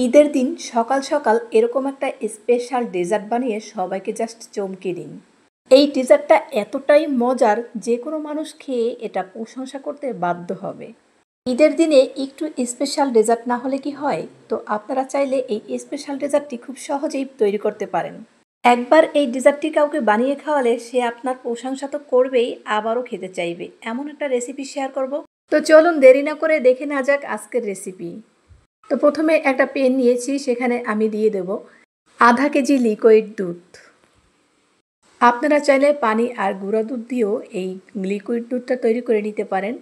ঈদের দিন সকাল সকাল এরকম একটা স্পেশাল ডেজার্ট বানিয়ে সবাইকে জাস্ট চমকে দিন। এই ডেজার্টটা এতটাই মজার, যে কোনো মানুষ খেয়ে এটা প্রশংসা করতে বাধ্য হবে। ঈদের দিনে একটু স্পেশাল ডেজার্ট না হলে কি হয়? তো আপনারা চাইলে এই স্পেশাল ডেজার্টটি খুব সহজেই তৈরি করতে পারেন। একবার এই ডেজার্টটি কাউকে বানিয়ে খাওয়ালে সে আপনার প্রশংসা তো করবেই, আবারও খেতে চাইবে। এমন একটা রেসিপি শেয়ার করব। তো চলুন দেরি না করে দেখে নেওয়া যাক আজকের রেসিপি। তো প্রথমে একটা প্যান নিয়েছি, সেখানে আমি দিয়ে দেব আধা কেজি লিকুইড দুধ। আপনারা চাইলে পানি আর গুঁড়া দুধ দিয়েও এই লিকুইড দুধটা তৈরি করে নিতে পারেন।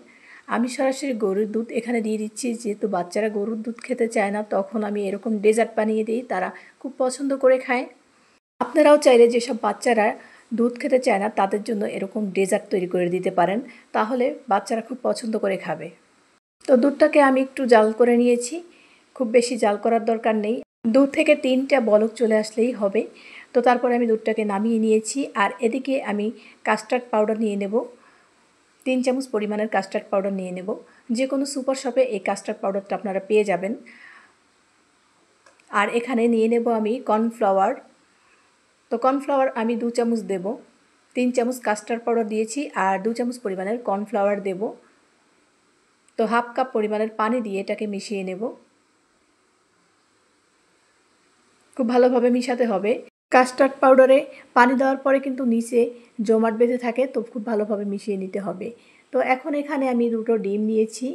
আমি সরাসরি গরুর দুধ এখানে দিয়ে দিচ্ছি, যেহেতু বাচ্চারা গরুর দুধ খেতে চায় না, তখন আমি এরকম ডেজার্ট বানিয়ে দিই, তারা খুব পছন্দ করে খায়। আপনারাও চাইলে যেসব বাচ্চারা দুধ খেতে চায় না তাদের জন্য এরকম ডেজার্ট তৈরি করে দিতে পারেন, তাহলে বাচ্চারা খুব পছন্দ করে খাবে। তো দুধটাকে আমি একটু জাল করে নিয়েছি, খুব বেশি জাল করার দরকার নেই, 2 থেকে 3টা বলক চলে আসলেই হবে। তো তারপরে আমি দুধটাকে নামিয়ে নিয়েছি, আর এদিকে আমি কাস্টার্ড পাউডার নিয়ে নেব। 3 চামচ পরিমাণের কাস্টার্ড পাউডার নিয়ে নেব। যে কোনো সুপার শপে এই কাস্টার্ড পাউডারটা আপনারা পেয়ে যাবেন। আর এখানে নিয়ে নেব আমি কর্নফ্লাওয়ার। তো কর্নফ্লাওয়ার আমি 2 চামচ দেব। 3 চামচ কাস্টার্ড পাউডার দিয়েছি আর 2 চামচ পরিমাণের কর্নফ্লাওয়ার দেব। তো হাফ কাপ পরিমাণের পানি দিয়ে এটাকে মিশিয়ে নেব। খুব ভালোভাবে মিশাতে হবে। কাস্টার্ড পাউডারে পানি দেওয়ার পরে কিন্তু নিচে জমাট বেঁধে থাকে, তো খুব ভালোভাবে মিশিয়ে নিতে হবে। তো এখন এখানে আমি 2টো ডিম নিয়েছি,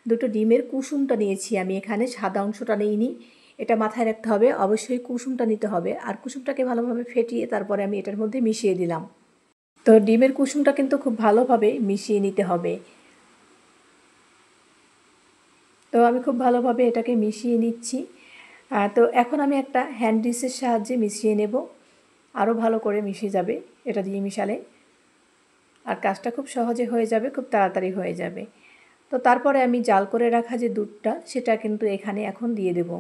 2টো ডিমের কুসুমটা নিয়েছি আমি, এখানে সাদা অংশটা নিইনি। এটা মাথায় রাখতে হবে, অবশ্যই কুসুমটা নিতে হবে। আর কুসুমটাকে ভালোভাবে ফেটিয়ে তারপরে আমি এটার মধ্যে মিশিয়ে দিলাম। তো ডিমের কুসুমটা কিন্তু খুব ভালোভাবে মিশিয়ে নিতে হবে। তো আমি খুব ভালোভাবে এটাকে মিশিয়ে নিচ্ছি। তো এখন আমি একটা হ্যান্ড ডিশের সাহায্যে মিশিয়ে নেব, আরও ভালো করে মিশে যাবে এটা দিয়ে মিশালে, আর কাজটা খুব সহজে হয়ে যাবে, খুব তাড়াতাড়ি হয়ে যাবে। তো তারপরে আমি জাল করে রাখা যে দুধটা, সেটা কিন্তু এখানে এখন দিয়ে দেব।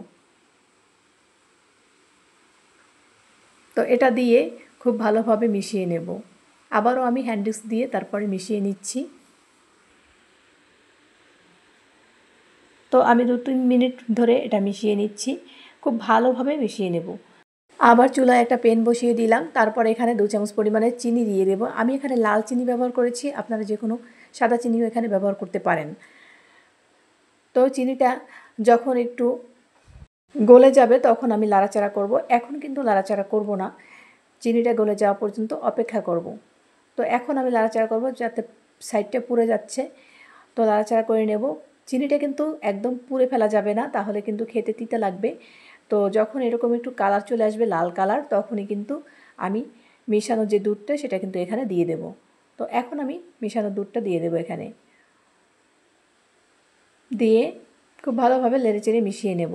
তো এটা দিয়ে খুব ভালোভাবে মিশিয়ে নেব। আবারও আমি হ্যান্ড ডিশ দিয়ে তারপরে মিশিয়ে নিচ্ছি। তো আমি 2-3 মিনিট ধরে এটা মিশিয়ে নিচ্ছি, খুব ভালোভাবে মিশিয়ে নেব। আবার চুলায় একটা প্যান বসিয়ে দিলাম, তারপর এখানে 2 চামচ পরিমাণে চিনি দিয়ে দেব। আমি এখানে লাল চিনি ব্যবহার করেছি, আপনারা যে কোনো সাদা চিনিও এখানে ব্যবহার করতে পারেন। তো চিনিটা যখন একটু গলে যাবে তখন আমি নাড়াচাড়া করব। এখন কিন্তু নাড়াচাড়া করব না, চিনিটা গলে যাওয়া পর্যন্ত অপেক্ষা করব। তো এখন আমি নাড়াচাড়া করব যাতে সাইডটা পুড়ে যাচ্ছে, তো নাড়াচাড়া করে নেব। চিনিটা কিন্তু একদম পুড়ে ফেলা যাবে না, তাহলে কিন্তু খেতে তিতা লাগবে। তো যখন এরকম একটু কালার চলে আসবে, লাল কালার, তখনই কিন্তু আমি মেশানো যে দুধটা সেটা কিন্তু এখানে দিয়ে দেব। তো এখন আমি মেশানো দুধটা দিয়ে দেব এখানে, দিয়ে খুব ভালোভাবে নেড়েচেড়ে মিশিয়ে নেব।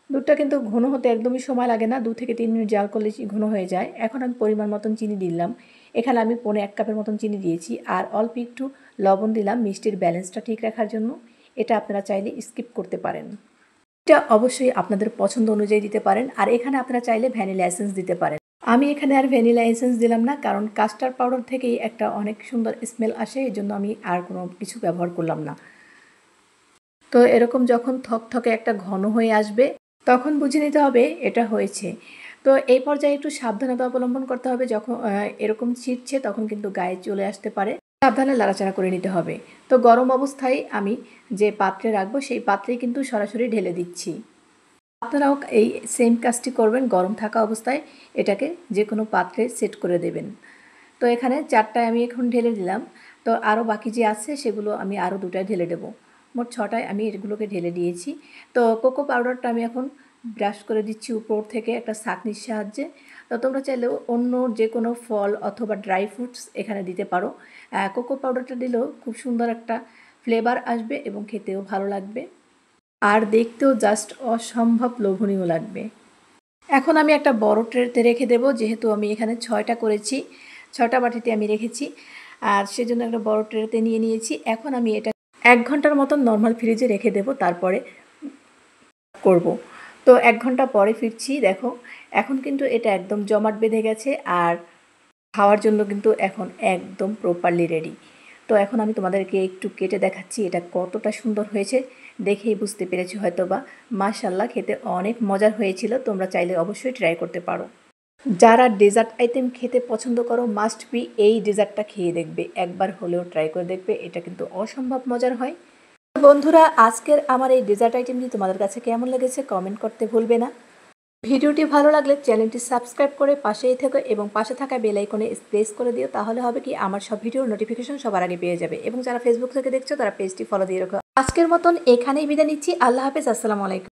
দুধটা কিন্তু ঘন হতে একদমই সময় লাগে না, 2 থেকে 3 মিনিট জাল করলে ঘন হয়ে যায়। এখন আমি পরিমাণ মতন চিনি দিলাম, এখানে আমি 1 কাপের মতন চিনি দিয়েছি, আর অল্প একটু লবণ দিলাম মিষ্টির ব্যালেন্সটা ঠিক রাখার জন্য। এটা আপনারা চাইলে স্কিপ করতে পারেন, এটা অবশ্যই আপনাদের পছন্দ অনুযায়ী দিতে পারেন। আর এখানে আপনারা চাইলে ভ্যানিলা এসেন্স দিতে পারেন। আমি এখানে আর ভ্যানিলা এসেন্স দিলাম না, কারণ কাস্টার্ড পাউডার থেকেই একটা অনেক সুন্দর স্মেল আসে, এই জন্য আমি আর কোনো কিছু ব্যবহার করলাম না। তো এরকম যখন থকথকে একটা ঘন হয়ে আসবে, তখন বুঝে নিতে হবে এটা হয়েছে। তো এই পর্যায়ে একটু সাবধানতা অবলম্বন করতে হবে, যখন এরকম ছিটছে তখন কিন্তু গায়ে চলে আসতে পারে, সাবধানে নাড়াচাড়া করে নিতে হবে। তো গরম অবস্থায় আমি যে পাত্রে রাখবো সেই পাত্রেই কিন্তু সরাসরি ঢেলে দিচ্ছি। আপনারাও এই সেম কাজটি করবেন, গরম থাকা অবস্থায় এটাকে যে কোনো পাত্রে সেট করে দেবেন। তো এখানে 4টায় আমি এখন ঢেলে দিলাম, তো আরও বাকি যে আছে সেগুলো আমি আরও 2টায় ঢেলে দেবো। মোট 6টায় আমি এগুলোকে ঢেলে দিয়েছি। তো কোকো পাউডারটা আমি এখন ব্রাশ করে দিচ্ছি উপর থেকে একটা ছাঁকনির সাহায্যে। তো তোমরা চাইলেও অন্য যে কোনো ফল অথবা ড্রাই ফ্রুটস এখানে দিতে পারো। কোকো পাউডারটা দিলেও খুব সুন্দর একটা ফ্লেভার আসবে এবং খেতেও ভালো লাগবে, আর দেখতেও জাস্ট অসম্ভব লোভনীয় লাগবে। এখন আমি একটা বড় ট্রেতে রেখে দেব, যেহেতু আমি এখানে 6টা করেছি, 6টা বাটিতে আমি রেখেছি, আর সেজন্য একটা বড় ট্রেতে নিয়ে নিয়েছি। এখন আমি এটা 1 ঘন্টার মতন নর্মাল ফ্রিজে রেখে দেব, তারপরে করব। তো 1 ঘন্টা পরে ফিরছি, দেখো এখন কিন্তু এটা একদম জমাট বেঁধে গেছে, আর খাওয়ার জন্য কিন্তু এখন একদম প্রপারলি রেডি। তো এখন আমি তোমাদেরকে একটু কেটে দেখাচ্ছি এটা কতটা সুন্দর হয়েছে। দেখেই বুঝতে পেরেছি হয়তোবা। মাশাআল্লাহ, খেতে অনেক মজার হয়েছিল। তোমরা চাইলে অবশ্যই ট্রাই করতে পারো। যারা ডেজার্ট আইটেম খেতে পছন্দ করো মাস্ট বি এই ডেজার্টটা খেয়ে দেখবে, একবার হলেও ট্রাই করে দেখবে। এটা কিন্তু অসম্ভব মজার হয়। বন্ধুরা, আজকের আমার এই ডেজার্ট আইটেমটি তোমাদের কাছে কেমন লেগেছে কমেন্ট করতে ভুলবে না। ভিডিওটি ভালো লাগলে চ্যানেলটি সাবস্ক্রাইব করে পাশেই থেকো এবং পাশে থাকা বেল আইকনে প্রেস করে দিও। তাহলে হবে কি আমার সব ভিডিওর নোটিফিকেশন সবার আগে পেয়ে যাবে। এবং যারা ফেসবুক থেকে দেখছো তারা পেজটি ফলো দিয়ে রাখো। আজকের মতন এখানেই বিদায় নিচ্ছি। আল্লাহ হাফেজ, আসসালামু আলাইকুম।